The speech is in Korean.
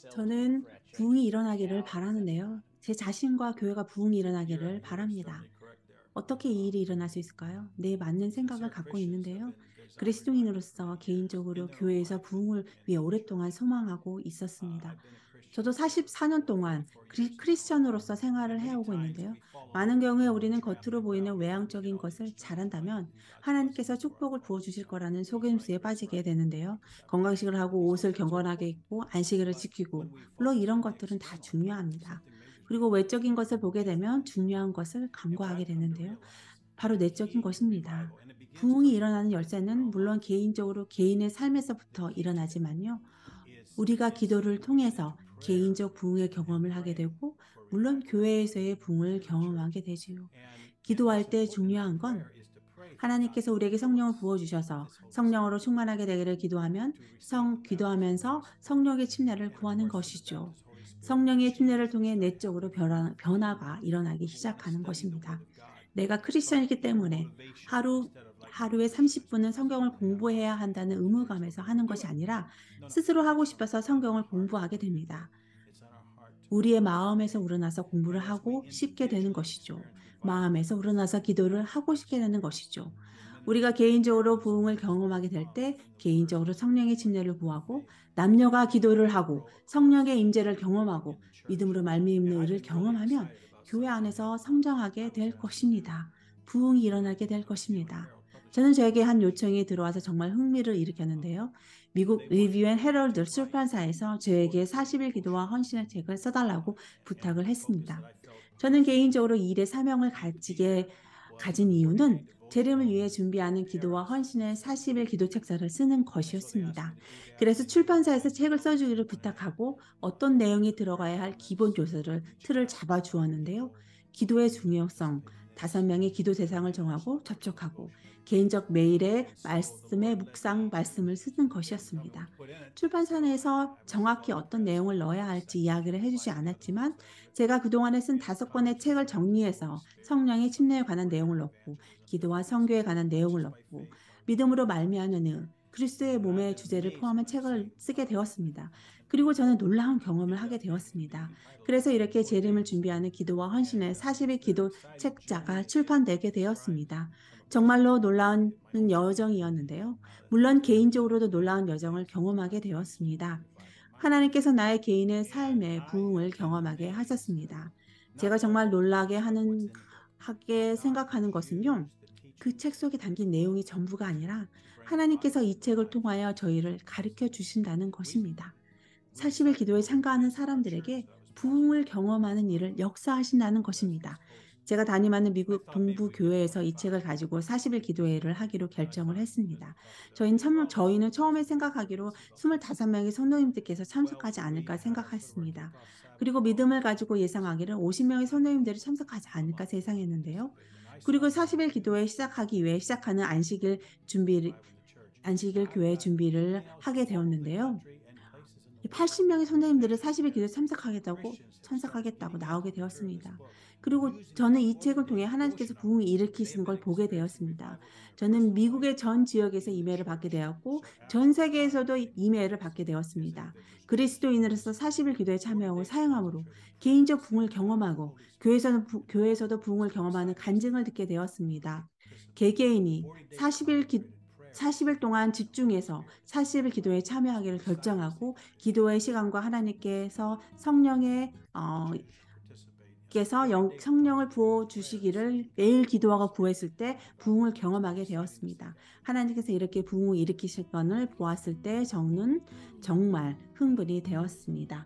저는 부흥이 일어나기를 바라는데요. 제 자신과 교회가 부흥이 일어나기를 바랍니다. 어떻게 이 일이 일어날 수 있을까요? 네, 맞는 생각을 갖고 있는데요. 그리스도인으로서 개인적으로 교회에서 부흥을 위해 오랫동안 소망하고 있었습니다. 저도 44년 동안 크리스천으로서 생활을 해오고 있는데요. 많은 경우에 우리는 겉으로 보이는 외향적인 것을 잘한다면 하나님께서 축복을 부어주실 거라는 속임수에 빠지게 되는데요. 건강식을 하고 옷을 경건하게 입고 안식일을 지키고 물론 이런 것들은 다 중요합니다. 그리고 외적인 것을 보게 되면 중요한 것을 간과하게 되는데요. 바로 내적인 것입니다. 부흥이 일어나는 열쇠는 물론 개인적으로 개인의 삶에서부터 일어나지만요. 우리가 기도를 통해서 개인적 부흥의 경험을 하게 되고 물론 교회에서의 부흥을 경험하게 되지요. 기도할 때 중요한 건 하나님께서 우리에게 성령을 부어주셔서 성령으로 충만하게 되기를 기도하면서 성령의 침례를 구하는 것이죠. 성령의 침례를 통해 내적으로 변화가 일어나기 시작하는 것입니다. 내가 크리스천이기 때문에 하루에 30분은 성경을 공부해야 한다는 의무감에서 하는 것이 아니라 스스로 하고 싶어서 성경을 공부하게 됩니다. 우리의 마음에서 우러나서 공부를 하고 싶게 되는 것이죠. 마음에서 우러나서 기도를 하고 싶게 되는 것이죠. 우리가 개인적으로 부흥을 경험하게 될 때 개인적으로 성령의 침례를 구하고 남녀가 기도를 하고 성령의 임재를 경험하고 믿음으로 말미암는 일을 경험하면 교회 안에서 성장하게 될 것입니다. 부흥이 일어나게 될 것입니다. 저는 저에게 한 요청이 들어와서 정말 흥미를 일으켰는데요. 미국 리뷰 앤 헤럴드 출판사에서 저에게 40일 기도와 헌신의 책을 써달라고 부탁을 했습니다. 저는 개인적으로 이 일의 사명을 가진 이유는 재림을 위해 준비하는 기도와 헌신의 40일 기도 책자를 쓰는 것이었습니다. 그래서 출판사에서 책을 써주기를 부탁하고 어떤 내용이 들어가야 할 기본 틀을 잡아 주었는데요. 기도의 중요성, 5명의 기도 대상을 정하고 접촉하고 개인적 메일에 말씀의 묵상 말씀을 쓰는 것이었습니다. 출판사에서 정확히 어떤 내용을 넣어야 할지 이야기를 해주지 않았지만 제가 그동안에 쓴 5권의 책을 정리해서 성령의 침례에 관한 내용을 넣고 기도와 선교에 관한 내용을 넣고 믿음으로 말미암는 그리스도의 몸의 주제를 포함한 책을 쓰게 되었습니다. 그리고 저는 놀라운 경험을 하게 되었습니다. 그래서 이렇게 재림을 준비하는 기도와 헌신의 40일 기도 책자가 출판되게 되었습니다. 정말로 놀라운 여정이었는데요. 물론 개인적으로도 놀라운 여정을 경험하게 되었습니다. 하나님께서 나의 개인의 삶의 부흥을 경험하게 하셨습니다. 제가 정말 하게 생각하는 것은요. 그 책 속에 담긴 내용이 전부가 아니라 하나님께서 이 책을 통하여 저희를 가르쳐 주신다는 것입니다. 40일 기도에 참가하는 사람들에게 부흥을 경험하는 일을 역사하신다는 것입니다. 제가 담임하는 미국 동부 교회에서 이 책을 가지고 40일 기도회를 하기로 결정을 했습니다. 저희는 처음에 생각하기로 25명의 성도님들께서 참석하지 않을까 생각했습니다. 그리고 믿음을 가지고 예상하기를 50명의 성도님들이 참석하지 않을까 예상했는데요. 그리고 40일 기도회 시작하기 위해 시작하는 안식일 교회 준비를 하게 되었는데요. 80명의 선생님들을 40일 기도에 참석하겠다고 나오게 되었습니다. 그리고 저는 이 책을 통해 하나님께서 부흥을 일으키시는 걸 보게 되었습니다. 저는 미국의 전 지역에서 이메일을 받게 되었고 전 세계에서도 이메일을 받게 되었습니다. 그리스도인으로서 40일 기도에 참여하고 사용함으로 개인적 부흥을 경험하고 교회에서도 부흥을 경험하는 간증을 듣게 되었습니다. 개개인이 40일 동안 집중해서 40일 기도에 참여하기를 결정하고 기도의 시간과 하나님께서 성령을 부어 주시기를 매일 기도하고 구했을 때 부흥을 경험하게 되었습니다. 하나님께서 이렇게 부흥을 일으키실 것을 보았을 때 저는 정말 흥분이 되었습니다.